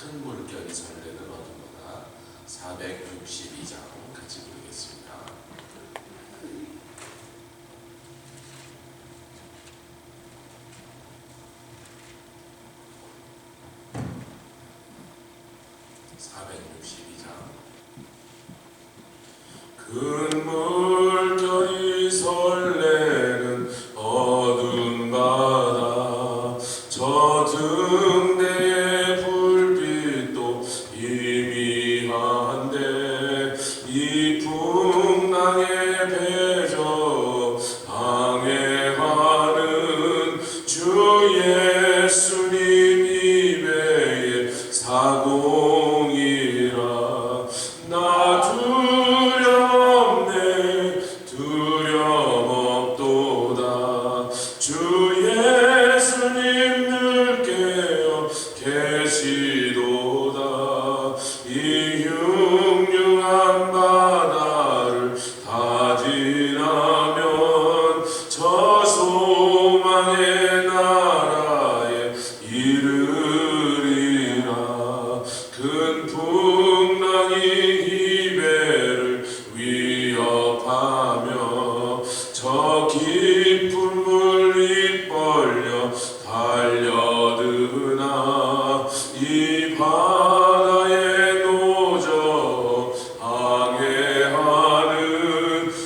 큰 물결이 설레는 어둠바다 462장 같이 부르겠습니다. 큰 물결이 설레는 어두운 바다 저 등대의 불빛도 희미한데 이 풍랑에 배져 항해하는 주 예수님 입에 사공이라 나 두려움없도다 주 예수님 늘 깨어 계시도다 이 흉흉한 바다를 다 지나면 저 소망의 나라에 이르리라 큰 풍랑이 배를 위협하며 저 깊은 물 입벌려 달려드나 이 바다에 노져 항해하는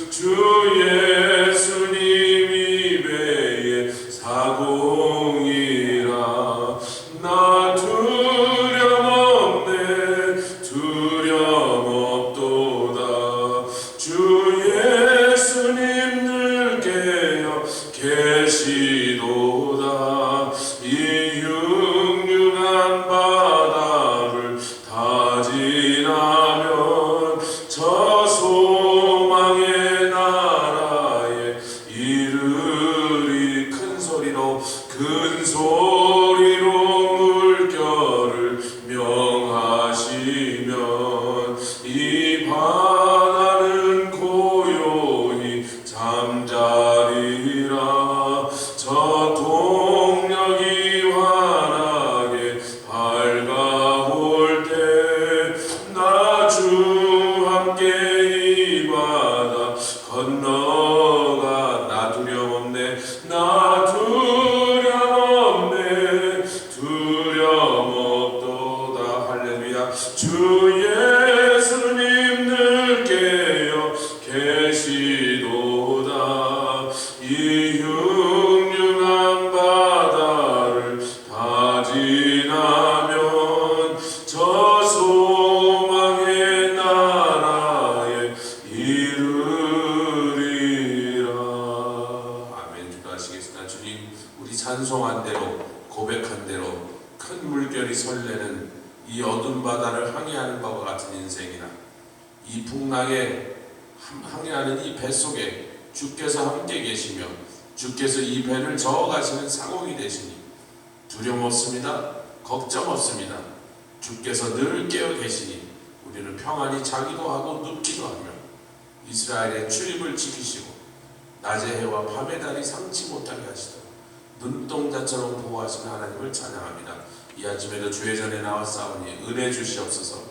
주 예수님 입에 사공이라 나 두려움없도다 주 예수님 늘 깨어 계시도다 이 흉흉한 바다를 다 지나면 저 소망의 나라에 이르리 큰 소리로 물결을 명하시면 이 바다는 고요히 잠자리라 저 동력이 환하게 밝아올 때 나 주 함께 이 바다 건너가 나 두려움없네 나 두려움없도다 할렐루야 주 예수님 늘 깨어 계시도다 이 흉흉한 바다를 다 지나면 저 소망의 나라에 이르리라 아멘. 기도하시겠습니다. 주님 우리 찬송한 대로 고백한 대로 큰 물결이 설레는 이 어두운 바다를 항해하는 바와 같은 인생이나 이 풍랑에 항해하는 이 배 속에 주께서 함께 계시며 주께서 이 배를 저어가시는 상공이 되시니 두려움 없습니다. 걱정 없습니다. 주께서 늘 깨어 계시니 우리는 평안히 자기도 하고 눕기도 하며 이스라엘의 출입을 지키시고 낮의 해와 밤의 달이 상치 못하게 하시도록 눈동자처럼 보호하시는 하나님을 찬양합니다. 이 아침에도 주의 전에 나왔사오니 은혜 주시옵소서.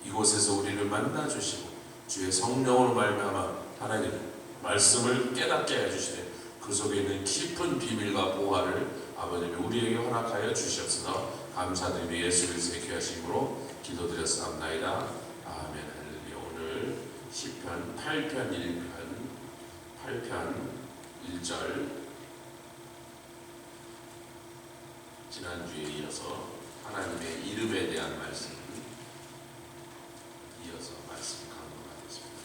이곳에서 우리를 만나 주시고 주의 성령으로 말미암아 하나님 말씀을 깨닫게 해주시되 그 속에 있는 깊은 비밀과 보화를 아버님이 우리에게 허락하여 주시옵소서. 감사드리며 예수 그리스도의 귀하심으로 기도드렸사옵나이다. 아멘. 할렐루야. 오늘 시편 8편 1절 지난주에 이어서 하나님의 이름에 대한 말씀 이어서 말씀 강론하겠습니다.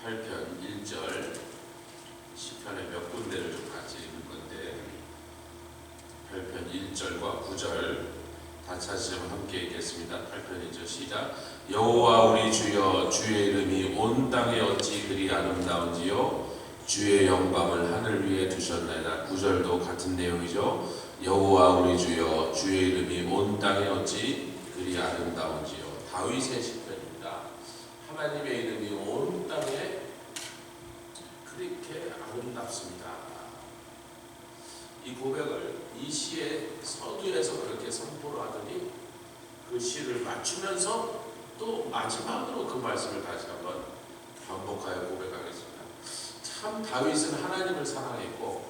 8편 1절 시편의 몇 군데를 좀 같이 읽을 건데 8편 1절과 9절 다 찾으시면 함께 읽겠습니다. 8편 1절 시작. 여호와 우리 주여 주의 이름이 온 땅에 어찌 그리 아름다운지요 주의 영광을 하늘 위에 두셨나이다. 9절도 같은 내용이죠. 여호와 우리 주여 주의 이름이 온 땅에 어찌 그리 아름다운지요. 다윗의 시편입니다. 하나님의 이름이 온 땅에 그렇게 아름답습니다. 이 고백을 이 시의 서두에서 그렇게 선포를 하더니 그 시를 맞추면서 또 마지막으로 그 말씀을 다시 한번 반복하여 고백하겠습니다. 참 다윗은 하나님을 사랑했고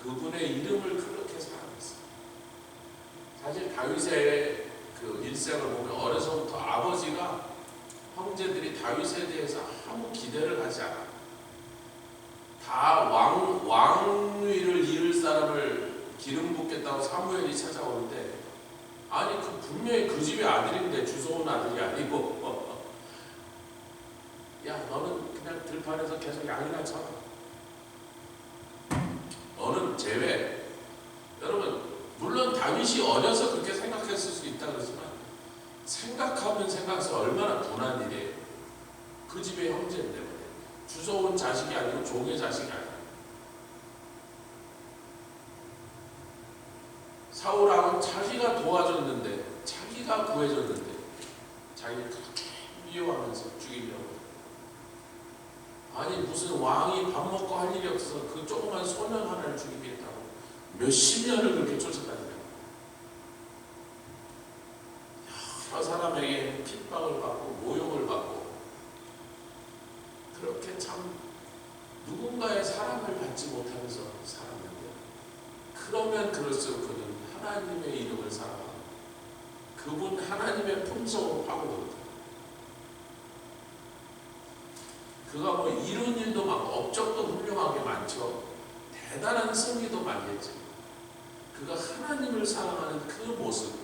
그분의 이름을 그렇게 사랑했어요. 사실 다윗의 그 일생을 보면 어려서부터 아버지가 형제들이 다윗에 대해서 아무 기대를 하지 않아. 다 왕위를 이을 사람을 기름 붓겠다고 사무엘이 찾아오는데, 아니 그 분명히 그 집의 아들인데 주워온 아들이 아니고 야 너는 그냥 들판에서 계속 양이나 쳐. 너는 제외. 여러분 물론 다윗이 어려서 그렇게 생각했을 수 있다 그러지만 생각하면 생각해서 얼마나 분한 일이에요. 그 집의 형제인데 주워온 자식이 아니고 종의 자식이 아니에요. 사울왕은 자기가 도와줬는데, 자기가 구해줬는데 자기를 그렇게 미워하면서 죽이려고. 아니 무슨 왕이 밥 먹고 할 일이 없어서 그 조그만 소년 하나를 죽이겠다고 몇십 년을 그렇게 쫓아다니는 여러 사람에게 핍박을 받고 모욕을 받고 그렇게 참 누군가의 사랑을 받지 못하면서 살았는데, 그러면 그럴수록 그는 하나님의 이름을 사랑하고 그분 하나님의 품성으로 파고들었다. 그가 뭐 이룬 일도 많고 업적도 훌륭하게 많죠. 대단한 승리도 많이 했죠. 그가 하나님을 사랑하는 그 모습,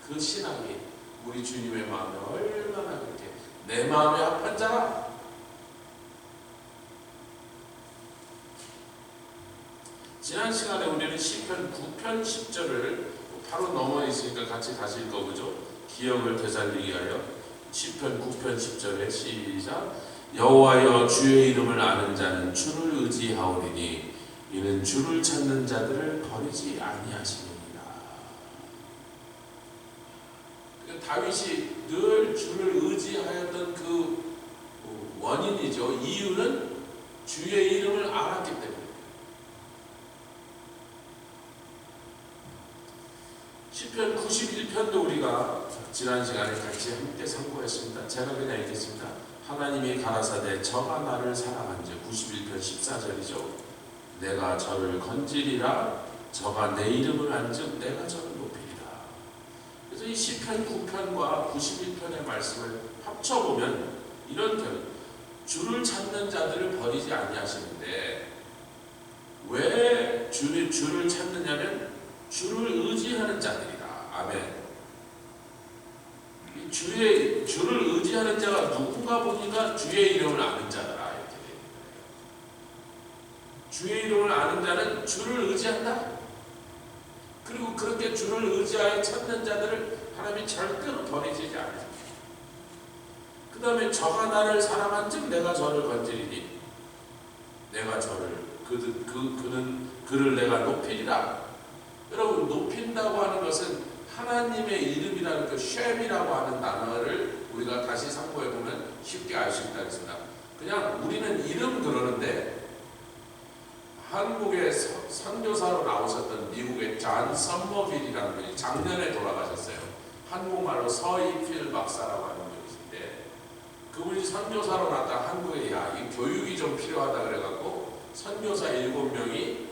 그 신앙이 우리 주님의 마음에 얼마나 그렇게 내 마음에 합한 자라. 지난 시간에 우리는 시편 9편 10절을 바로 넘어 있으니까 같이 다시 읽어보죠. 기억을 되살리기 위하여 시편 9편 10절에 시작. 여호와여 주의 이름을 아는 자는 주를 의지하오리니 이는 주를 찾는 자들을 버리지 아니하시느니라. 다윗이 늘 주를 의지하였던 그 원인이죠. 이유는 주의 이름을 알았기 때문에. 시편 91편도 우리가 지난 시간에 같이 함께 상고했습니다. 제가 그냥 읽겠습니다. 하나님이 가라사대 저가 나를 사랑한즉 91편 14절이죠. 내가 저를 건지리라 저가 내 이름을 안즉 내가 저를 높이리라. 그래서 이 시편 9편과 91편의 말씀을 합쳐보면 이런 표현, 주를 찾는 자들을 버리지 아니하시는데, 왜 주를 찾느냐면 주를 의지하는 자들이다. 아멘. 주를 의지하는 자가 누군가 보니까 주의 이름을 아는 자더라. 이렇게 됩니다. 주의 이름을 아는 자는 주를 의지한다. 그리고 그렇게 주를 의지하여 찾는 자들을 하나님이 절대로 버리지 않으십니다. 그 다음에 저가 나를 사랑한즉 내가 저를 건지리니 내가 저를 그를 내가 높이리라. 여러분 높인다고 하는 것은 하나님의 이름이라는 그 쉔이라고 하는 단어를 우리가 다시 상고해보면 쉽게 알 수 있다 했습니다. 그냥 우리는 이름 그러는데 한국에 선교사로 나오셨던 미국의 잔 썸머빌이라는 분이 작년에 돌아가셨어요. 한국말로 서이필 박사라고 하는 분이신데, 그분이 선교사로 나왔다 한국에 이 교육이 좀 필요하다 그래갖고 선교사 7명이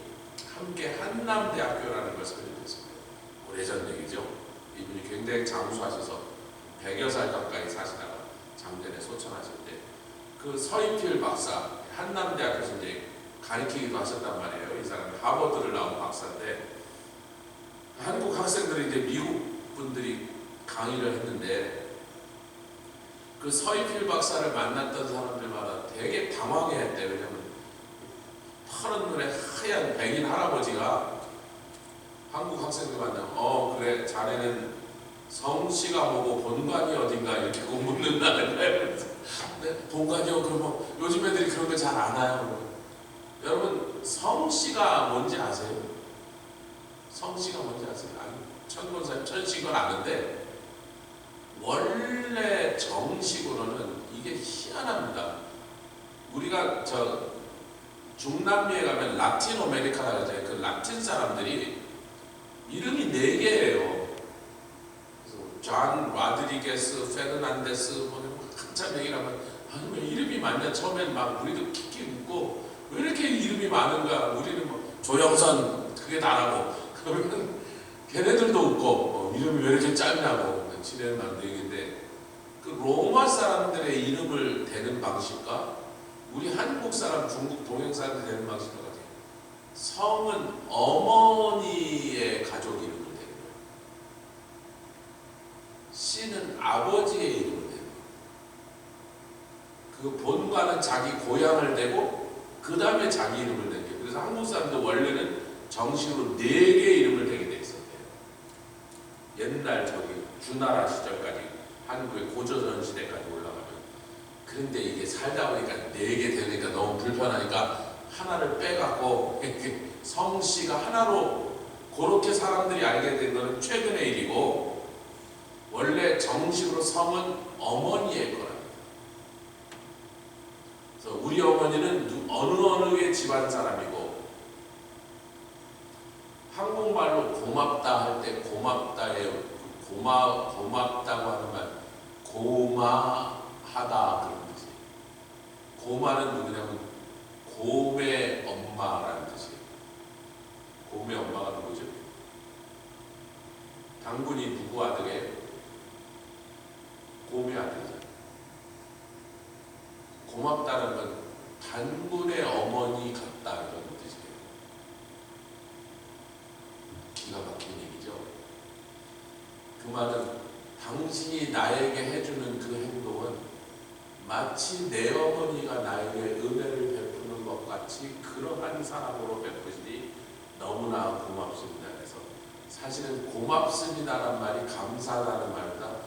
함께 한남대학교라는 것을 설립했습니다. 오래전 얘기죠. 이분이 굉장히 장수하셔서 100여 살 가까이 사시다가 작년에 소천하실 때 그 서이필 박사 한남대학교에서 이제 가르치기도 하셨단 말이에요. 이 사람은 하버드를 나온 박사인데, 한국 학생들이 이제 미국 분들이 강의를 했는데 그 서이필 박사를 만났던 사람들마다 되게 당황해했대요. 왜냐면 파란 눈에 하얀 백인 할아버지가 한국 학생들 만나면 그래 자네는 성씨가 뭐고 본관이 어딘가 이렇게 묻는다는 거예요. 네, 본관이요? 그러면 요즘 애들이 그런 거 잘 안 와요. 여러분 성씨가 뭔지 아세요? 성씨가 뭔지 아세요? 아니, 천권사님 천씨건 아는데 원래 정식으로는 이게 희한합니다. 우리가 중남미에 가면 라틴 아메리카라고 하잖아요. 그 라틴 사람들이 이름이 4개예요. 그래서 존 라드리게스, 페르난데스 한참 얘기를 하면 왜 이름이 많냐. 처음엔 막 우리도 킥킥 웃고 왜 이렇게 이름이 많은가. 우리는 뭐 조영선 그게 다라고 그러면 걔네들도 웃고 이름이 왜 이렇게 짧냐고 지내는 만도 얘기인데 그 로마 사람들의 이름을 대는 방식과 우리 한국 사람, 중국 동양 사람들 대는 방식과 같아요. 성은 어머니의 가족 이름을 대는 거예요. 씨는 아버지의 이름을 대는 거예요. 그 본가는 자기 고향을 대고 그 다음에 자기 이름을 대는 거예요. 그래서 한국 사람들 원래는 정식으로 4개의 이름을 대게 돼 있었대요. 옛날 저기 주나라 시절까지 한국의 고조선 시대까지 올라가면. 그런데 이게 살다 보니까 4개 되니까 너무 불편하니까 하나를 빼갖고 성씨가 하나로 그렇게 사람들이 알게 된 거는 최근의 일이고 원래 정식으로 성은 어머니의 거랍니다. 그래서 우리 어머니는 어느의 집안 사람이고 한국말로 고맙다 할 때 고맙다예요. 고맙다고 하는 말 고마하다 그런 뜻이에요. 고마는 누구냐면 곰의 엄마라는 뜻이에요. 곰의 엄마가 누구죠? 당군이 누구 아들이에요? 곰의 아들이죠. 고맙다는 건 단군의 어머니 같다 이런 뜻이에요. 기가 막힌 얘기죠. 그 말은 당신이 나에게 해주는 그 행동은 마치 내 어머니가 나에게 은혜를 베푸는 것 같이 그러한 사람으로 베푸시니 너무나 고맙습니다. 그래서 사실은 고맙습니다라는 말이 감사하다는 말보다 더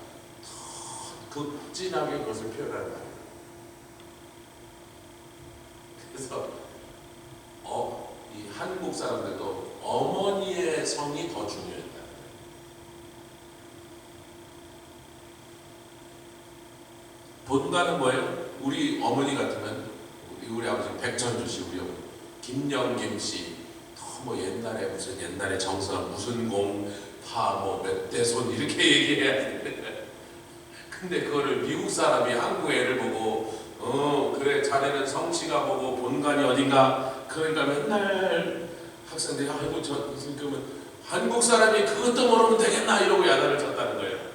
극진하게 그것을 표현하는 말이에요. 그래서 이 한국 사람들도 어머니의 성이 더 중요했다. 본가는 뭐예요? 우리 어머니 같으면 우리 아버지 백천주 씨, 우리 어머니 김영김 씨, 뭐 옛날에 무슨 옛날에 정선 무슨 공파 뭐 몇 대손 이렇게 얘기해야 되는데 근데 그거를 미국 사람이 한국 애를 보고 그래 자네는 성씨가 보고 본관이 어딘가 그러니까 맨날 학생들이 아이고 저 그러면 한국 사람이 그것도 모르면 되겠나 이러고 야단을 쳤다는 거예요.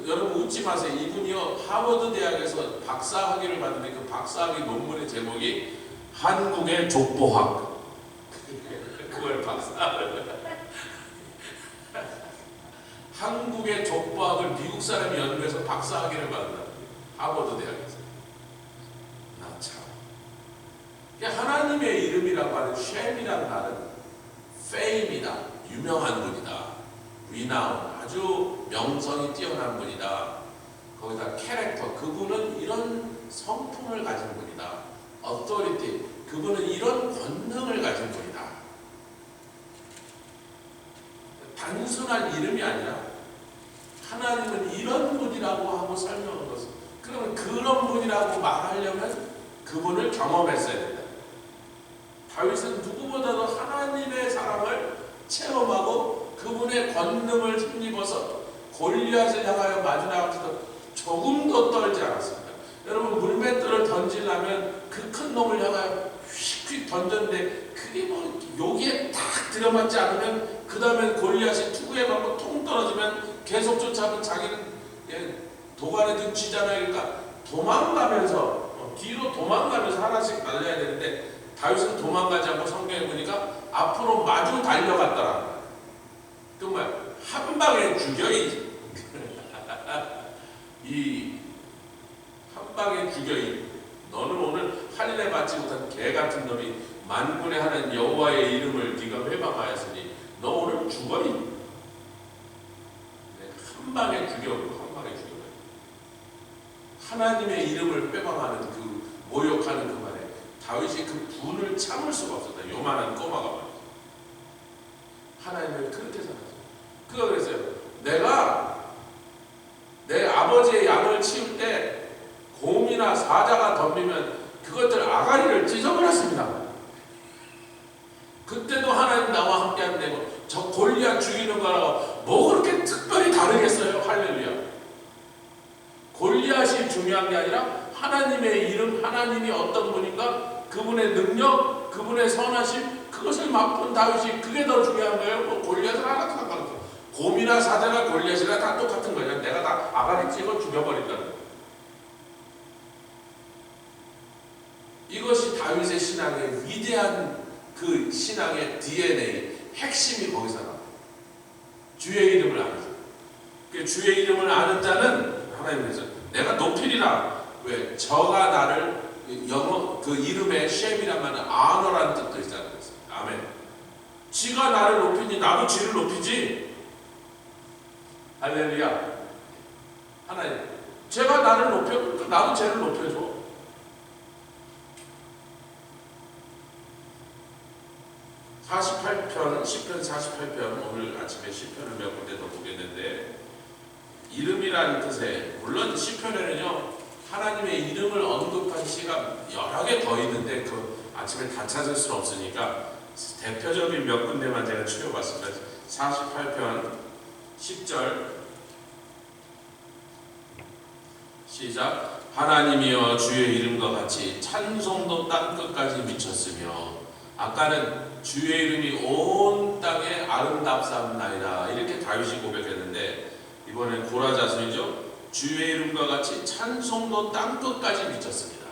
여러분 웃지 마세요. 이분이요 하버드 대학에서 박사학위를 받는데 그 박사학위 논문의 제목이 한국의 족보학. 그걸 박사학을 한국의 족보학을 미국 사람이 연구해서 박사학위를 받는다. 하버드 대학에서. 나 참. 하나님의 이름이라고 하는 쉔이라는 말은 fame이다. 유명한 분이다. renown. 아주 명성이 뛰어난 분이다. 거기다 캐릭터, 그분은 이런 성품을 가진 분이다. authority, 그분은 이런 권능을 가진 분이다. 단순한 이름이 아니라 하나님은 이런 분이라고 하고 설명한 것은 그러면 그런 분이라고 말하려면 그분을 경험했어야 된다. 다윗은 누구보다도 하나님의 사랑을 체험하고 그분의 권능을 힘입어서 골리앗을 향하여 마주나가면서도 조금도 떨지 않았습니다. 여러분 물맷돌을 던지려면 그 큰 놈을 향하여 휙휙 던졌는데 그게 뭐 여기에 딱 들어맞지 않으면 그 다음에 골리앗이 투구에 맞고 통 떨어지면 계속 쫓아오면 자기는 도관에 든 쥐잖아요. 그러니까 도망가면서 뒤로 도망가면서 하나씩 날려야 되는데 다윗은 도망가지 않고 성경에 보니까 앞으로 마주 달려갔더라. 정말 한 방에 죽여 한 방에 죽여 너는 오늘 할례 받지 못한 개 같은 놈이 만군의 하나님 여호와의 이름을 네가 회방하였으니 너 오늘 죽어 한 방에 죽여 한 방에 죽여. 하나님의 이름을 회방하는 그 모욕하는 그 말에 다윗이 그 분을 참을 수가 없었다. 요만한 꼬마가 말이죠. 하나님을 그렇게 생각했어요. 그가 그랬어요. 내가 내 아버지의 양을 치울 때 곰이나 사자가 덤비면 그것들 아가리를 찢어버렸습니다. 그때도 하나님 나와 함께 한다고 저 골리앗 죽이는 거라고 뭐 그렇게 특별히 다르겠어요? 할렐루야. 골리앗이 중요한 게 아니라 하나님의 이름, 하나님이 어떤 분인가, 그분의 능력, 그분의 선하심, 그것을 맛본 다윗이 그게 더 중요한 거예요. 뭐 골리앗은 하나도 상관없어. 곰이나 사자나 골리앗이나 다 똑같은 거예요. 내가 다 아가리 찍어 죽여버린다는 거예요. 이것이 다윗의 신앙의 위대한 그 신앙의 DNA, 핵심이 거기서 나와요. 주의 이름을 아는 자. 주의 이름을 아는 자는 하나님께서 내가 높이리라. 왜? 저가 나를, 영어 그 이름의 쉐임이란 말은 아너라는 뜻도 있잖아요. 아멘. 지가 나를 높이니 나도 지를 높이지. 할렐루야. 하나님, 제가 나를 높여, 나도 쟤를 높여줘. 시편 48편, 오늘 아침에 시편을 몇 군데 더 보겠는데, 이름이라는 뜻에, 물론 시편에는요 하나님의 이름을 언급한 시가 여러 개 더 있는데 그 아침에 다 찾을 수는 없으니까 대표적인 몇 군데만 제가 추려봤습니다. 48편 10절 시작. 하나님이여 주의 이름과 같이 찬송도 땅끝까지 미쳤으며, 아까는 주의 이름이 온 땅에 아름답사옵나이다 이렇게 다윗이 고백했는데, 이번엔 고라 자손이죠. 주의 이름과 같이 찬송도 땅끝까지 미쳤습니다.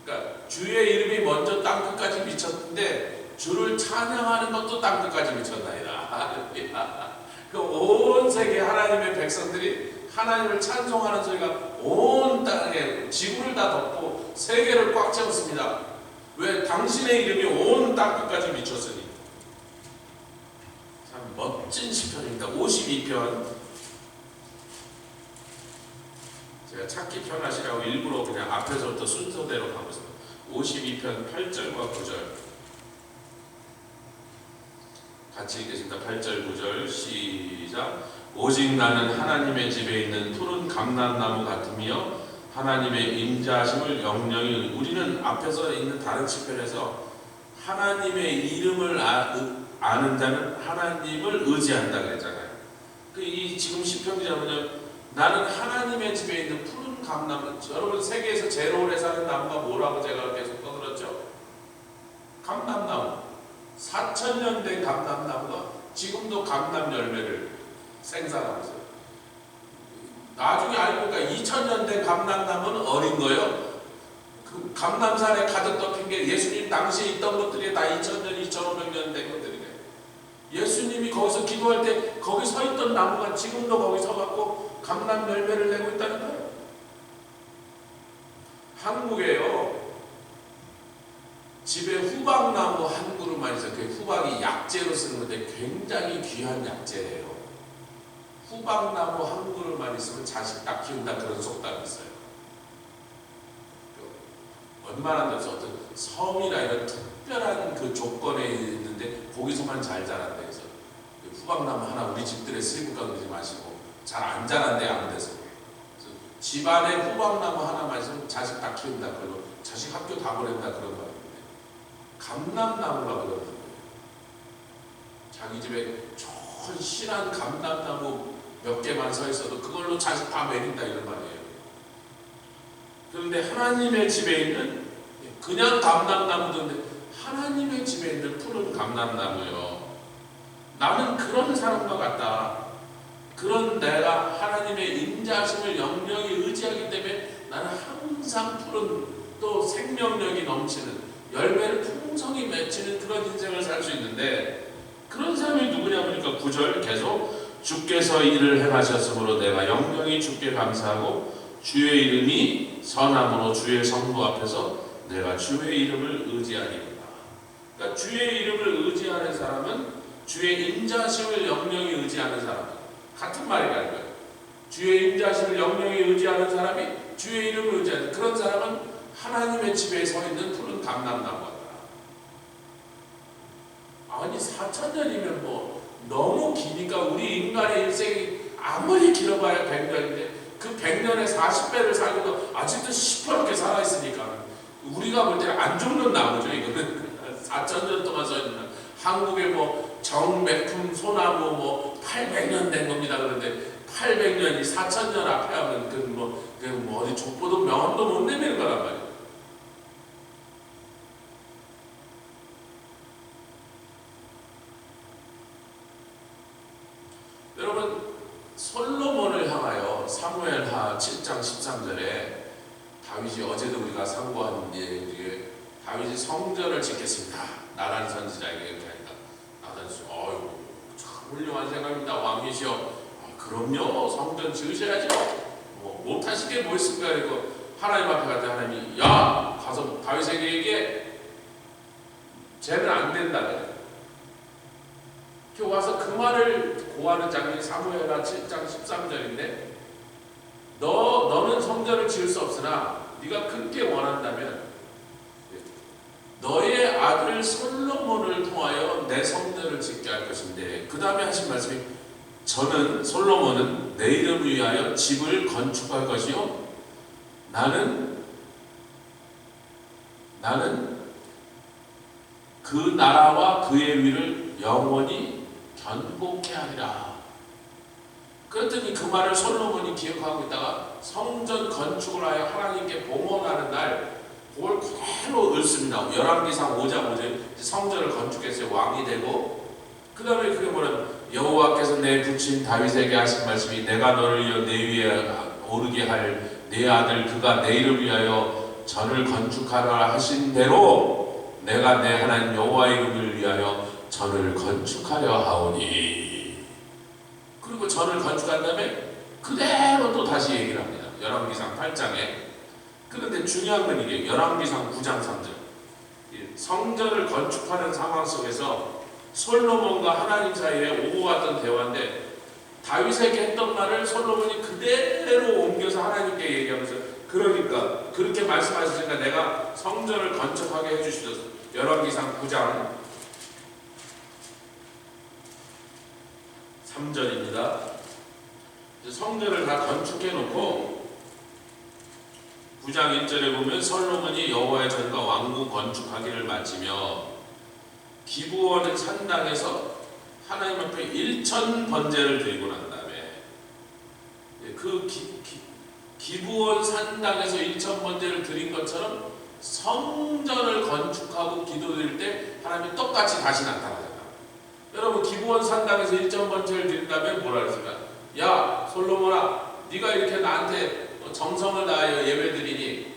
그러니까 주의 이름이 먼저 땅끝까지 미쳤는데 주를 찬양하는 것도 땅끝까지 미쳤나이다. 그 온 세계 하나님의 백성들이 하나님을 찬송하는 소리가 온 땅에, 지구를 다 덮고 세계를 꽉 채웠습니다. 왜? 당신의 이름이 온 땅끝까지 미쳤으니. 참 멋진 시편입니다. 52편. 제가 찾기 편하시라고 일부러 그냥 앞에서부터 순서대로 가고 있습니다. 52편 8절과 9절 같이 읽겠습니다. 8절 9절 시작. 오직 나는 하나님의 집에 있는 푸른 감람나무 같으며 하나님의 임재하심을 영영히, 우리는 앞에서 있는 다른 시편에서 하나님의 이름을 아는 자는 하나님을 의지한다 그랬잖아요. 이 지금 시편 기자는요, 나는 하나님의 집에 있는 푸른 감나무, 여러분 세계에서 제일 오래 사는 나무가 뭐라고 제가 계속 떠들었죠? 감람나무. 4,000년 된 감람나무가 지금도 감람 열매를 생산하고 있어요. 나중에 알고 보니까 2,000년 된 감람나무는 어린 거예요. 그 감람산에 가득 덮인 게 예수님 당시에 있던 것들이 다 2,000년, 2,500년 된 것들이래요. 예수님이 거기서 기도할 때 거기 서 있던 나무가 지금도 거기 서갖고 감람 열매를 내고 있다는 거예요. 한국에요, 집에 후박나무 한 그루만 있어요. 그 후박이 약재로 쓰는 건데 굉장히 귀한 약재예요. 후박나무 한 그루만 있으면 자식 딱 키운다, 그런 속담이 있어요. 얼마나 돼서 어떤 섬이나 이런 특별한 그 조건에 있는데 거기서만 잘 자란다 해서 후박나무 하나 우리 집들에 쓸까 그러지 마시고, 잘 안 자란대 아무 데서. 집안에 후박나무 하나만 있으면 자식 다 키운다, 그리고 자식 학교 다 보낸다, 그런 거 아닌데 감람나무라고 그러는 거예요. 자기 집에 좋은 신한 감람나무 몇 개만 서 있어도 그걸로 자식 다 먹인다, 이런 말이에요. 그런데 하나님의 집에 있는 그냥 감람나무도 하나님의 집에 있는 푸른 감람나무요, 나는 그런 사람과 같다. 그런 내가 하나님의 인자하심을 영영히 의지하기 때문에 나는 항상 푸른, 또 생명력이 넘치는, 열매를 풍성히 맺히는 그런 인생을 살 수 있는데, 그런 사람이 누구냐 보니까 9절 계속 주께서 이를 행하셨으므로 내가 영영히 주께 감사하고 주의 이름이 선함으로 주의 성부 앞에서 내가 주의 이름을 의지하리로다. 그러니까 주의 이름을 의지하는 사람은 주의 인자심을 영영히 의지하는 사람, 같은 말이라는 거예요. 주의 인자심을 영영히 의지하는 사람이 주의 이름을 의지하는, 그런 사람은 하나님의 집에 서 있는 푸른 감람나무 같다. 아니 4,000년이면 뭐 너무 기니까, 우리 인간의 일생이 아무리 길어봐야 100년인데 그 100년에 40배를 살고도 아직도 시퍼렇게 살아있으니까 우리가 볼 때는 안 죽는 나무죠. 이거는 4,000년 동안 서 있는, 한국의 뭐 정맥품 소나무, 뭐 800년 된 겁니다. 그런데 800년이 4000년 앞에 하면 그 어디 족보도 명함도 못 내미는 거란 말이에요. 여러분, 솔로몬을 향하여 사무엘하 7장 13절에 다윗이 어제도 우리가 상고한 얘기에 다윗이 성전을 짓겠습니다. 나단 선지자에게 이렇게 하니까 나단 선지자 어이구 참 훌륭한 생각입니다. 왕이시여. 그럼요, 성전 지으셔야죠. 못하실 게 뭐 있습니까? 이거 하나님 앞에 갔더니 하나님이 야 가서 다윗에게 얘기해. 쟤는 안 된다. 이렇게 와서 그 말을 고하는 장면이 사무엘하 7장 13절인데 너는 성전을 지을 수 없으나 네가 크게 원한다면 너의 아들 솔로몬을 통하여 내 성전을 짓게 할 것인데, 그 다음에 하신 말씀이 저는 솔로몬은 내 이름을 위하여 집을 건축할 것이요 나는 그 나라와 그의 위를 영원히 견고케 하리라. 그랬더니 그 말을 솔로몬이 기억하고 있다가 성전 건축을 하여 하나님께 봉헌하는 날 그걸 그대로 읽습니다. 열왕기상 5장 5절 성전을 건축했어요. 왕이 되고 그 다음에 그게 뭐냐면 여호와께서 내 부친 다윗에게 하신 말씀이 내가 너를 위하여 내 위에 오르게 할 내 아들 그가 내 이름을 위하여 전을 건축하라 하신 대로 내가 내 하나님 여호와의 이름을 위하여 전을 건축하려 하오니. 그리고 전을 건축한 다음에 그대로 또 다시 얘기를 합니다. 열왕기상 8장에. 그런데 중요한 건 이게 열왕기상 9장 3절 성전을 건축하는 상황 속에서 솔로몬과 하나님 사이에 오고 갔던 대화인데 다윗에게 했던 말을 솔로몬이 그대로 옮겨서 하나님께 얘기하면서 그러니까 그렇게 말씀하시니까 내가 성전을 건축하게 해주시소서. 열왕기상 9장 3절입니다. 성전을 다 건축해 놓고 9장 1절에 보면 솔로몬이 여호와의 전과 왕궁 건축하기를 마치며 기브온 산당에서 하나님 앞에 1000 번제를 드리고 난 다음에 그 기브온 산당에서 1000 번제를 드린 것처럼 성전을 건축하고 기도드릴 때 하나님이 똑같이 다시 나타나요. 여러분, 기브온 산당에서 1000 번제를 드린다면 뭐라 그랬을까? 야 솔로몬아, 네가 이렇게 나한테 정성을 다하여 예배드리니,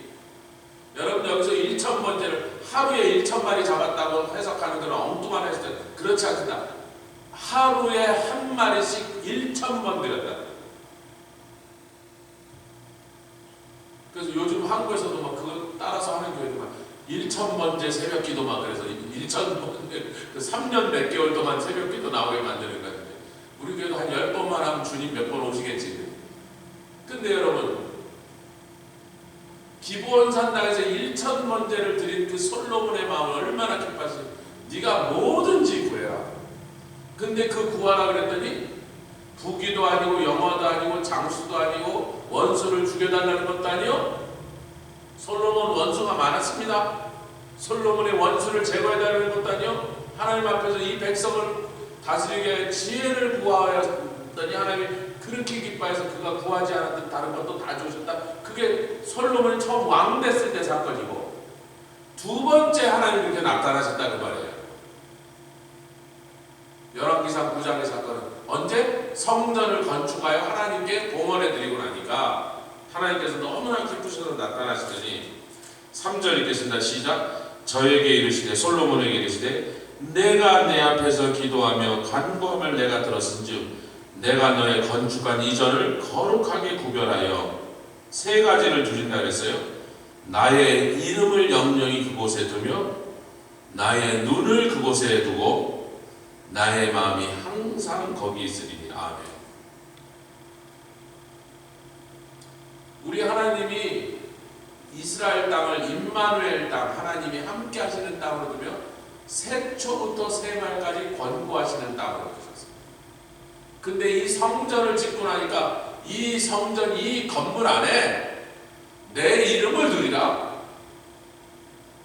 여러분 여기서 1000 번제를 하루에 1000마리 잡았다고 해석하는 것은 엉뚱한 해석. 그렇지 않다. 하루에 한 마리씩 1000번 드렸다. 그래서 요즘 한국에서도 막 그거 따라서 하는 교회도 막 1000번째 새벽 기도 막 그래서 1000번째 3년 몇 개월 동안 새벽 기도 나오게 만드는 건데 우리 교회도 한 10번만 하면 주님 몇 번 오시겠지. 근데 여러분, 기브온 산당에서 1000번째를 드린 그 솔로몬의 마음을 얼마나 기뻐하시는지. 네가 뭐든지 구해라. 근데 그 구하라 그랬더니 부귀도 아니고 영화도 아니고 장수도 아니고 원수를 죽여달라는 것도 아니요. 솔로몬 원수가 많았습니다. 솔로몬의 원수를 제거해달라는 것도 아니요. 하나님 앞에서 이 백성을 다스리게 지혜를 구하였더니 하나님이 그렇게 기뻐해서 그가 구하지 않았던 다른 것도 다 주셨다. 그게 솔로몬이 처음 왕 됐을 때 사건이고, 두 번째 하나님이 그렇게 나타나셨다는 말이에요. 열왕기상 9장의 사건은 언제? 성전을 건축하여 하나님께 봉헌해 드리고 나니까 하나님께서 너무나 기쁘셔서 나타나시더니 3절 읽겠습니다. 시작. 저에게 이르시되, 솔로몬에게 이르시되, 내가 내 앞에서 기도하며 간구함을 내가 들었은즉 내가 너의 건축한 이전을 거룩하게 구별하여 세 가지를 주신다 그랬어요. 나의 이름을 영영히 그곳에 두며 나의 눈을 그곳에 두고 나의 마음이 항상 거기 있으리니. 아멘. 우리 하나님이 이스라엘 땅을 임마누엘 땅, 하나님이 함께 하시는 땅으로 두며 새초부터 새말까지 권고하시는 땅으로 두셨어요. 근데 이 성전을 짓고 나니까 이 성전, 이 건물 안에 내 이름을 두리라.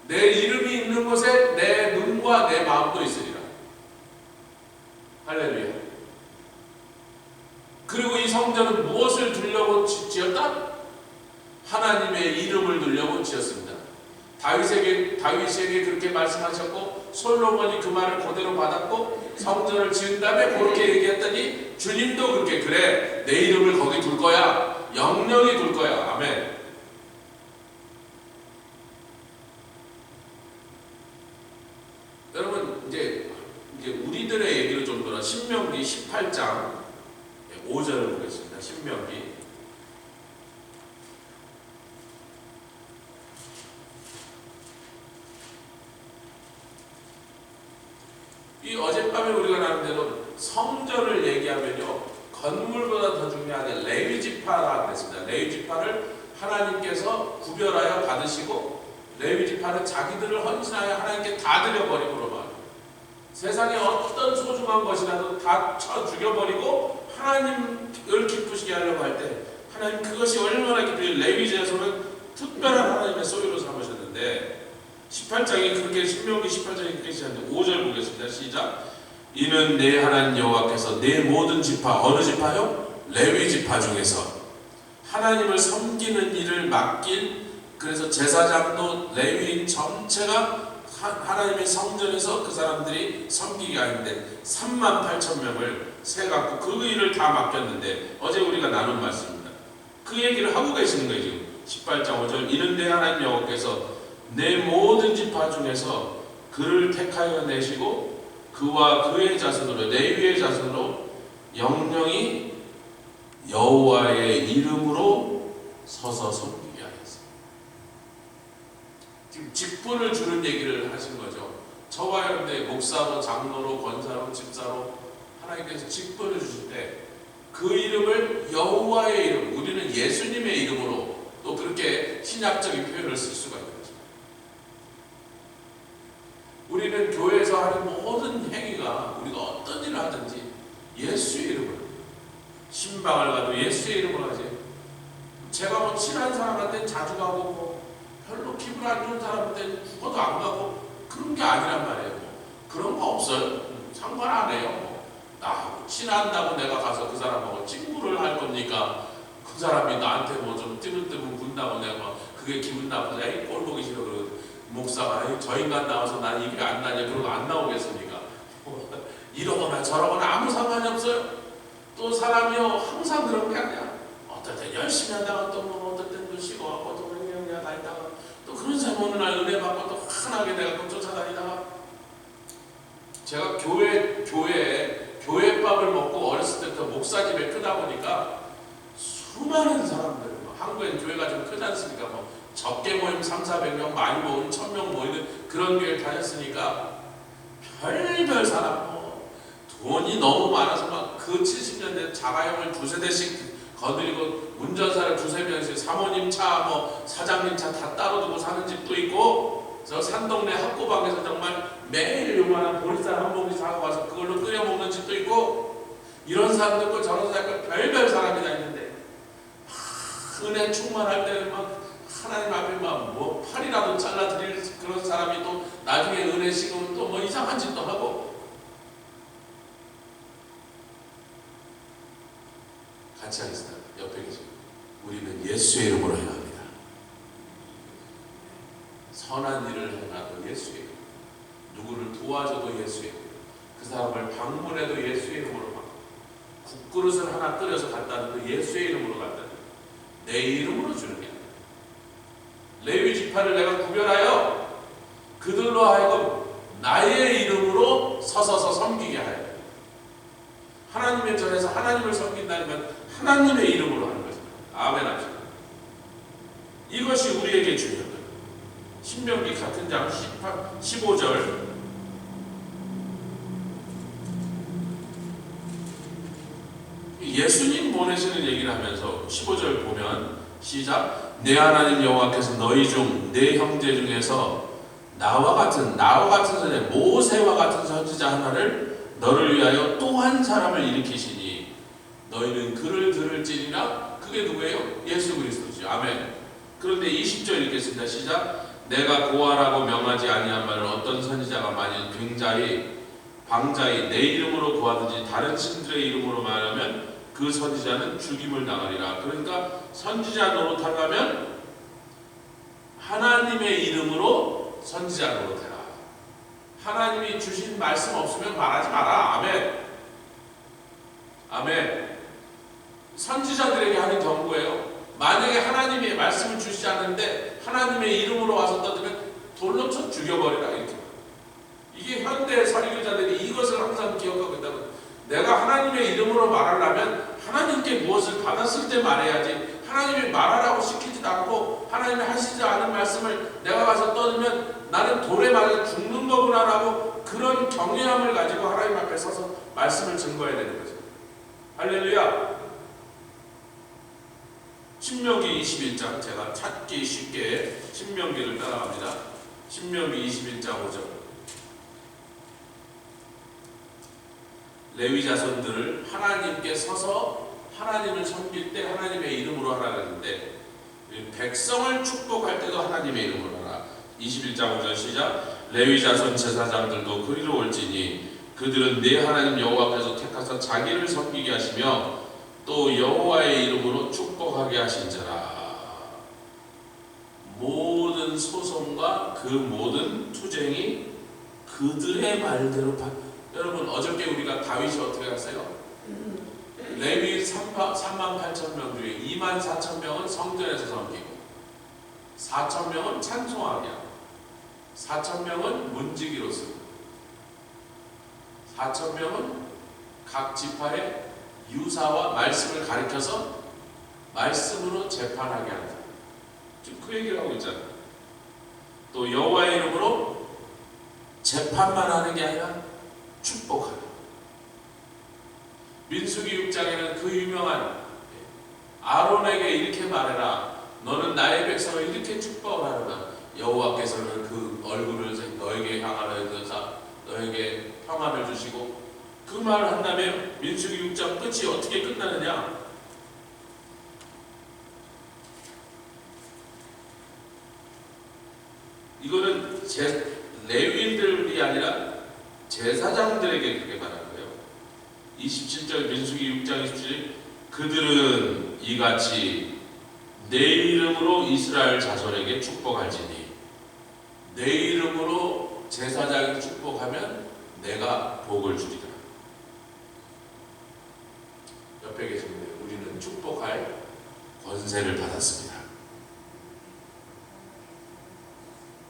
내 이름이 있는 곳에 내 눈과 내 마음도 있으리라. 할렐루야. 그리고 이 성전은 무엇을 두려고 지었다? 하나님의 이름을 두려고 지었습니다. 다윗에게 그렇게 말씀하셨고 솔로몬이 그 말을 그대로 받았고 성전을 지은 다음에 그렇게 얘기했더니 주님도 그렇게 그래 내 이름을 거기 둘 거야. 영영이 둘 거야. 아멘. 여러분 이제 우리들의 얘기를 좀 들어 신명기 18장 5절을 보겠습니다. 신명기 이 어젯밤에 우리가 나눈 대로 성전을 얘기하면요 건물보다 더 중요한 게 레위지파라고 했습니다. 레위지파를 하나님께서 구별하여 받으시고 레위지파는 자기들을 헌신하여 하나님께 다 드려버리고 그러면 세상에 어떤 소중한 것이라도 다 쳐 죽여버리고 하나님을 기쁘시게 하려고 할 때 하나님 그것이 얼마나 기쁘게 레위지에서는 특별한 하나님의 소유로 삼으셨는데 18장이 그렇게 신명기 18장이 그렇게 시작하는데 5절 보겠습니다. 시작. 이는 내 하나님 여호와께서 내 모든 지파 어느 지파요? 레위 지파 중에서 하나님을 섬기는 일을 맡긴 그래서 제사장도 레위인 전체가 하나님의 성전에서 그 사람들이 섬기게 하는데 38,000명을 세갖고 그 일을 다 맡겼는데 어제 우리가 나눈 말씀입니다. 그 얘기를 하고 계시는 거예요. 지금 18장 5절 이는 내 하나님 여호와께서 내 모든 지파 중에서 그를 택하여 내시고 그와 그의 자손으로 레위의 자손으로 영영이 여호와의 이름으로 서서 섬기게 하였습니다. 지금 직분을 주는 얘기를 하신 거죠. 저와 여러분들 목사로 장로로 권사로 집사로 하나님께서 직분을 주실 때 그 이름을 여호와의 이름 우리는 예수님의 이름으로 또 그렇게 신약적인 표현을 쓸 수가 있는 거죠. 우리는 교회에서 하는 모든 행위가 우리가 어떤 일을 하든지 예수의 이름으로 신방을 가도 예수의 이름으로 하지. 제가 뭐 친한 사람한테 자주 가고 뭐 별로 기분 안 좋은 사람한테 죽어도 안 가고 그런 게 아니란 말이에요. 그런 거 없어요. 상관 안 해요. 나하고 친한다고 내가 가서 그 사람하고 친구를 할 겁니까? 그 사람이 나한테 뭐 좀 뜨문뜨문 군다고 내가 막 그게 기분 나쁘다. 에이 꼴 보기 싫어. 그러고 목사가 에이 저 인간 나와서 난 이게 안 나냐. 그러고 안 나오겠습니까? 이러거나 저러거나 아무 상관이 없어요. 또 사람이요 항상 그런 게 아니야. 어떨 땐 열심히 하다가 또 뭐 어떨 땐 또 쉬고하고 또 그냥 다 있다가 또 그런 사람 어느 날 은혜 받고 또 환하게 내가 또 쫓아다니다가 제가 교회밥을 먹고 어렸을 때부터 목사 집에 크다 보니까 수많은 사람들 한국엔 교회가 좀 크지 않습니까? 뭐 적게 모이면 300~400명 많이 모이면 1000명 모이는 그런 교회 다녔으니까 별별 사람 뭐 돈이 너무 많아서 막 그 70년대 자가용을 2~3대씩 거드리고 운전사를 2~3명씩 사모님 차 뭐 사장님 차 다 따로 두고 사는 집도 있고 저 산동네 학고방에서 정말 매일 요만한 보리쌀 한 봉지 사고 와서 그걸로 끓여 먹는 집도 있고 이런 사람도 있고 저런 사람도 있고 별별 사람이 다 있는데 은혜 충만할 때는 막 하나님 앞에 막 뭐 팔이라도 잘라드릴 그런 사람이 또 나중에 은혜 식으면 또 뭐 이상한 짓도 하고 같이 하겠습니다. 옆에 계시고 우리는 예수의 이름으로 행합니다. 선한 일을 행하도 예수의 이름 누구를 도와줘도 예수의 이름 그 사람을 방문해도 예수의 이름으로 막 국그릇을 하나 끓여서 갖다 줘도 예수의 이름으로 갖다 줘 내 이름으로 주는 게 아니야. 레위 지파를 내가 구별하여 그들로 하여금 나의 이름으로 서서서 섬기게 하여 하나님의 전에서 하나님을 섬긴다는 건 하나님의 이름으로 하는 것입니다. 아멘 합시다. 이것이 우리에게 중요한 거예요. 신명기 같은 장 15절 예수님 보내시는 얘기를 하면서 15절 보면 시작 내 하나님 여호와께서 너희 중 내 형제 중에서 나와 같은 전에 모세와 같은 선지자 하나를 너를 위하여 또 한 사람을 일으키시니 너희는 그를 들을지니라. 그게 누구예요? 예수 그리스도죠. 아멘. 그런데 20절 읽겠습니다. 시작 내가 고하라고 명하지 아니한 말을 어떤 선지자가 만일 방자히 내 이름으로 고하든지 다른 신들의 이름으로 말하면 그 선지자는 죽임을 당하리라. 그러니까 선지자 노릇하려면 하나님의 이름으로 선지자 노릇해라. 하나님이 주신 말씀 없으면 말하지 마라. 아멘. 아멘. 선지자들에게 하는 경고예요. 만약에 하나님이 말씀을 주시지 않는데 하나님의 이름으로 와서 떠들면 돌로 쳐 죽여버리라. 이렇게. 이게 현대 설교자들이 이것을 항상 기억하고 있다고. 내가 하나님의 이름으로 말하려면 하나님께 무엇을 받았을 때 말해야지, 하나님이 말하라고 시키지도 않고 하나님이 하시지 않은 말씀을 내가 가서 떠들면 나는 돌에 맞아 죽는 거구나라고 그런 경외함을 가지고 하나님 앞에 서서 말씀을 증거해야 되는 거죠. 할렐루야. 신명기 21장, 제가 찾기 쉽게 신명기를 따라갑니다. 신명기 21장 5절. 레위 자손들을 하나님께 서서 하나님을 섬길 때 하나님의 이름으로 하라 그랬는데, 백성을 축복할 때도 하나님의 이름으로 하라. 21장 5절 시작. 레위 자손 제사장들도 그리로 올지니 그들은 내 하나님 여호와께서 택하사 자기를 섬기게 하시며 또 여호와의 이름으로 축복하게 하신 자라. 모든 소송과 그 모든 투쟁이 그들의 말대로 여러분, 어저께 우리가 다윗이 어떻게 갔어요? 레위 38,000명 중에 24,000명은 성전에서 섬기고 4,000명은 찬송하게 하고 4,000명은 문지기로 쓰고 4,000명은 각 지파의 유사와 말씀을 가르쳐서 말씀으로 재판하게 한다. 지금 그 얘기를 하고 있잖아요. 또 여호와의 이름으로 재판만 하는 게 아니라 축복하라. 민수기 6장에는 그 유명한 아론에게 이렇게 말해라. 너는 나의 백성을 이렇게 축복하라. 여호와께서는 그 얼굴을 너에게 향하여서 너에게 평안을 주시고, 그 말을 한다면 민수기 6장 끝이 어떻게 끝나느냐? 이거는 레위인들이 아니라 제사장들에게 그렇게 말하는 거예요. 27절 민수기 6장 27절 그들은 이같이 내 이름으로 이스라엘 자손에게 축복할지니, 내 이름으로 제사장이 축복하면 내가 복을 주리라. 옆에 계신 분들, 우리는 축복할 권세를 받았습니다.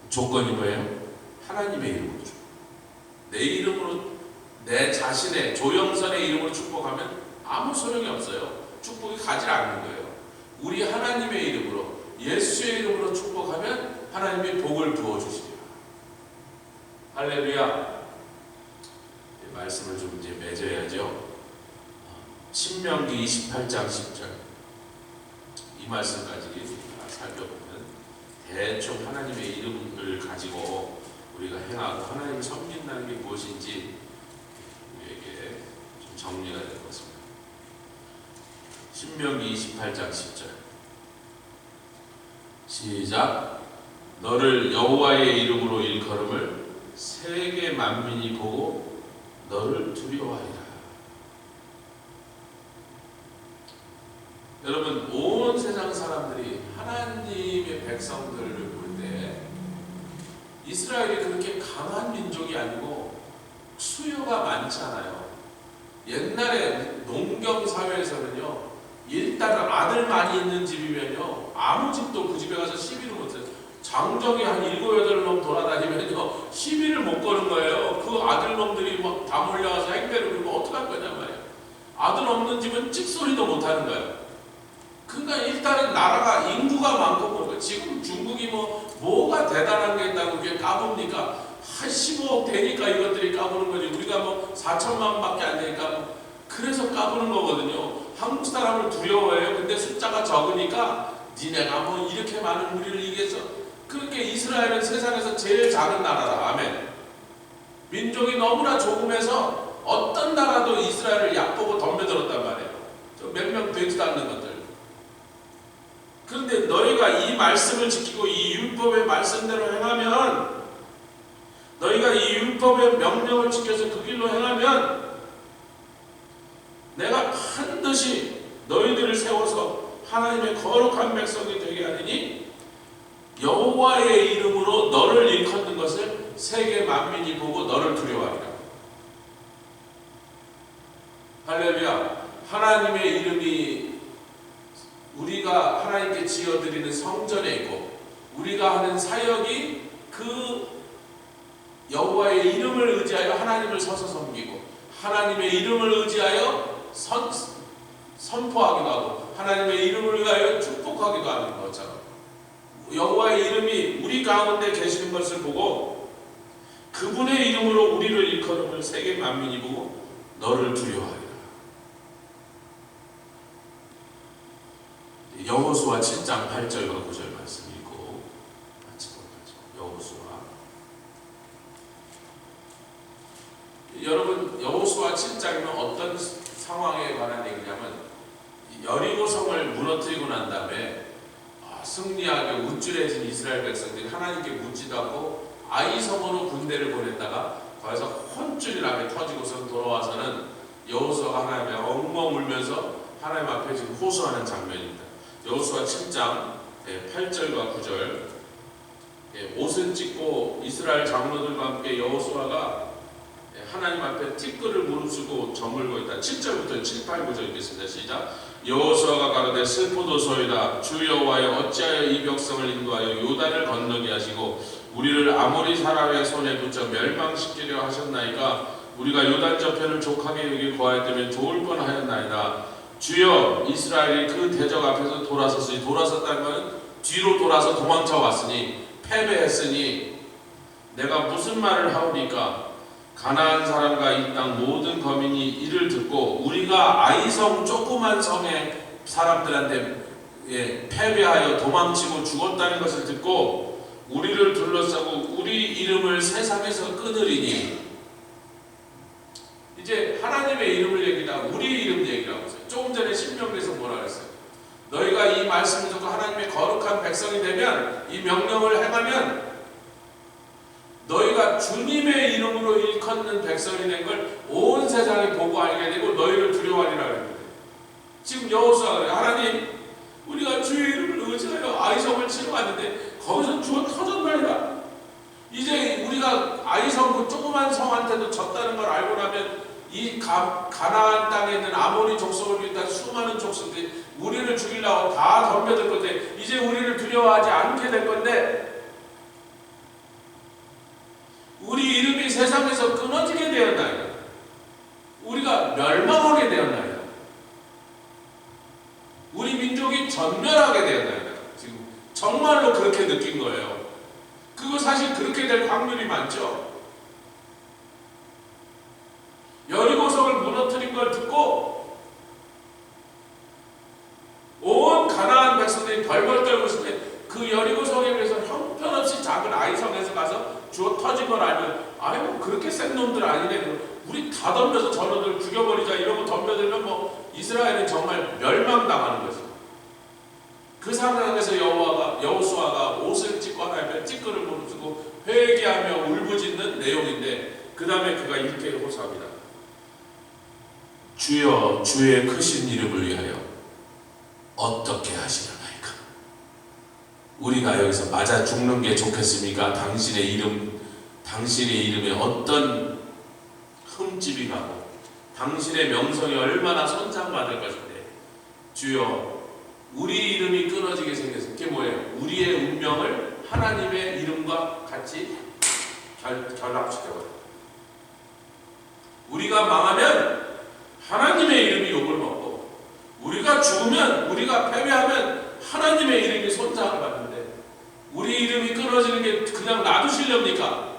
조건이 뭐예요? 하나님의 이름으로 축복. 내 이름으로, 내 자신의 조영선의 이름으로 축복하면 아무 소용이 없어요. 축복이 가지 않는 거예요. 우리 하나님의 이름으로, 예수의 이름으로 축복하면 하나님이 복을 부어주시리라. 할렐루야. 말씀을 좀 이제 맺어야죠. 신명기 28장 10절. 이 말씀까지 살펴보면 대충 하나님의 이름을 가지고 우리가 행하고 하나님을 섬긴다는 게 무엇인지 우리에게 좀 정리가 될 것 같습니다. 신명기 28장 10절 시작. 너를 여호와의 이름으로 일컬음을 세계 만민이 보고 너를 두려워하리라. 여러분, 온 세상 사람들이 하나님의 백성들을 볼 때 이스라엘이 그렇게 강한 민족이 아니고 수요가 많잖아요. 옛날에 농경 사회에서는요, 일단 아들 많이 있는 집이면요 아무 집도 그 집에 가서 시비를 못해요. 장정이 한 7, 8놈 돌아다니면요 시비를 못 거는 거예요. 그 아들놈들이 막 다 몰려와서 행배를 부르면 어떡할 거냐 말이에요. 아들 없는 집은 찍소리도 못하는 거예요. 그러니까 일단은 나라가 인구가 많고 그러고, 지금 중국이 뭐가 대단한 게 있다고 그게 까봅니까? 한 15억 되니까 이것들이 까부는 거지. 우리가 4천만 밖에 안 되니까 그래서 까부는 거거든요. 한국 사람을 두려워해요. 근데 숫자가 적으니까 니네가 이렇게 많은 무리를 이겨서. 그렇게 이스라엘은 세상에서 제일 작은 나라다. 아멘. 민족이 너무나 조금해서 어떤 나라도 이스라엘을 얕보고 덤벼들었단 말이에요. 몇 명 되지도 않는 것들. 그런데 너희가 이 말씀을 지키고 이 율법의 말씀대로 행하면, 너희가 이 율법의 명령을 지켜서 그 길로 행하면 내가 반드시 반드시 너희들을 세워서 하나님의 거룩한 백성이 되게 하리니 여호와의 이름으로 너를 일컫는 것을 세계 만민이 보고 너를 두려워하리라. 할렐루야. 하나님의 이름이 우리가 하나님께 지어드리는 성전에 있고 우리가 하는 사역이 그 여호와의 이름을 의지하여 하나님을 서서 섬기고 하나님의 이름을 의지하여 선포하기도 하고 하나님의 이름을 위하여 축복하기도 하는 것처럼 여호와의 이름이 우리 가운데 계시는 것을 보고 그분의 이름으로 우리를 일컬음을 세계 만민이 보고 너를 두려워하리라. 여호수아 7장 8절과 9절 말씀 읽고 마치도록 하죠. 여호수아. 여러분, 여호수아 7장이면 어떤 상황에 관한 얘기냐면 여리고성을 무너뜨리고 난 다음에 승리하게 우쭐해진 이스라엘 백성들이 하나님께 묻지도 않고 아이성으로 군대를 보냈다가 거기서 혼쭐이 나게 터지고서 돌아와서는 여호수아가 하나님의 엉엉 울면서 하나님 앞에 지금 호소하는 장면입니다. 여호수아 7장 8절과 9절. 옷을 찢고 이스라엘 장로들과 함께 여호수아가 하나님 앞에 티끌을 무릅쓰고 저물고 있다. 7절부터 7, 8, 9절 읽겠습니다. 시작. 여호수아가 가로되 슬프도소이다. 주 여호와여 어찌하여 이 백성을 인도하여 요단을 건너게 하시고 우리를 아모리 사람의 손에 붙여 멸망시키려 하셨나이까. 우리가 요단 저편을 족하게 여기 거하였다면 좋을 뻔하였나이다. 주여 이스라엘이 그 대적 앞에서 돌아섰으니, 돌아섰다는 것은 뒤로 돌아서 도망쳐 왔으니, 패배했으니 내가 무슨 말을 하오리까. 가나안 사람과 이 땅 모든 거민이 이를 듣고 우리가 아이성 조그만 성의 사람들한테 패배하여 도망치고 죽었다는 것을 듣고 우리를 둘러싸고 우리 이름을 세상에서 끊으리니. 이제 하나님의 이름을 얘기하고 우리 이름 얘기를 하고 있어요. 조금 전에 신명기에서 뭐라 그랬어요? 너희가 이 말씀을 듣고 하나님의 거룩한 백성이 되면, 이 명령을 행하면 너희가 주님의 이름으로 일컫는 백성이 된 걸 온 세상이 보고 알게 되고 너희를 두려워하리라 그랬는데, 지금 여호수아가 하나님 우리가 주의 이름을 의지하여 아이성을 치러 왔는데 거기서 죽어 터졌나이다. 이제 우리가 아이성 그 조그만 성한테도 졌다는 걸 알고 나면 이 가나안 땅에 있는 아모리 족속을 비롯한 수많은 족속들이 우리를 죽이려고 다 덤벼들 건데 이제 우리를 두려워하지 않게 될 건데, 우리 이름이 세상에서 끊어지게 되었나이다. 우리가 멸망하게 되었나이다. 우리 민족이 전멸하게 되었나이다. 지금 정말로 그렇게 느낀 거예요. 그거 사실 그렇게 될 확률이 많죠. 여리고성을 무너뜨린 걸 듣고 온 가나안 백성들이 벌벌 떨고 있을 때 그 여리고성에 비해서 형편없이 작은 아이성에서 가서 주어 터진 걸 알면, 아이고 그렇게 센 놈들 아니네, 우리 다 덤벼서 저놈들 죽여버리자 이러고 덤벼들면 뭐 이스라엘은 정말 멸망당하는 거죠. 그 상황에서 여호수아가 옷을 찢고 하나님의 찌꺼를 무릅쓰고 회개하며 울부짖는 내용인데, 그 다음에 그가 이렇게 호소합니다. 주여 주의 크신 이름을 위하여 어떻게 하시려나이까. 우리가 여기서 맞아 죽는 게 좋겠습니까? 당신의 이름에 어떤 흠집이 가고 당신의 명성이 얼마나 손상받을 것인데, 주여 우리 이름이 끊어지게 생겼어요. 그게 뭐예요? 우리의 운명을 하나님의 이름과 같이 결합시켜버려요. 우리가 망하면 하나님의 이름이 욕을 먹고, 우리가 죽으면, 우리가 패배하면 하나님의 이름이 손상을 받는데, 우리 이름이 끊어지는 게 그냥 놔두시렵니까?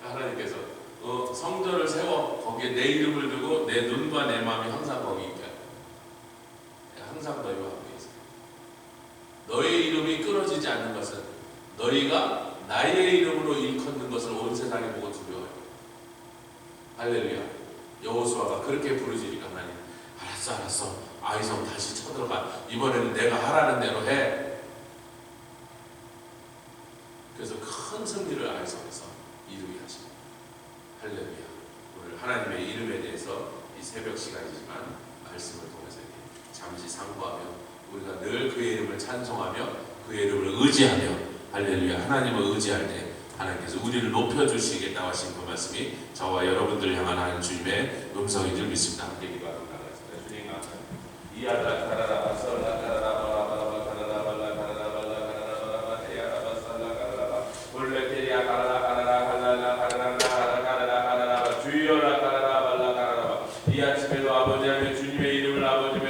하나님께서 성전을 세워 거기에 내 이름을 두고 내 눈과 내 마음이 항상 거기 있게 하고, 항상 너희와 함께 있어요. 너희 이름이 끊어지지 않는 것은 너희가 나의 이름으로 일컫는 것을 온 세상이 보고 두려워해요. 할렐루야. 여호수아가 그렇게 부르짖으니까 하나님, 알았어 아이성 다시 쳐들어가. 이번에는 내가 하라는 대로 해. 그래서 큰 승리를 아이성에서 이루게 하십니다. 할렐루야. 오늘 하나님의 이름에 대해 우리가 늘 그의 이름을 찬송하며 그의 이름을 의지하며 할렐루야 하나님을 의지할 때 하나님께서 우리를 높여주시겠다고 하신 그 말씀이 저와 여러분들을 향한 하나님 주님의 음성인 줄 믿습니다. 함께 기도하겠습니다. 주님 이야다 가라라 설라 가라라 바라바라 가라라 발라 가라라 발라 가라라 발라 대야라 살라 가라라 볼레테리아 가라라 가라라 갈라라 가라라 가라라 가라라 주여라 가라라 발라 가라라 이 아침에도 아버지 하나님 주님의 이름을 아버지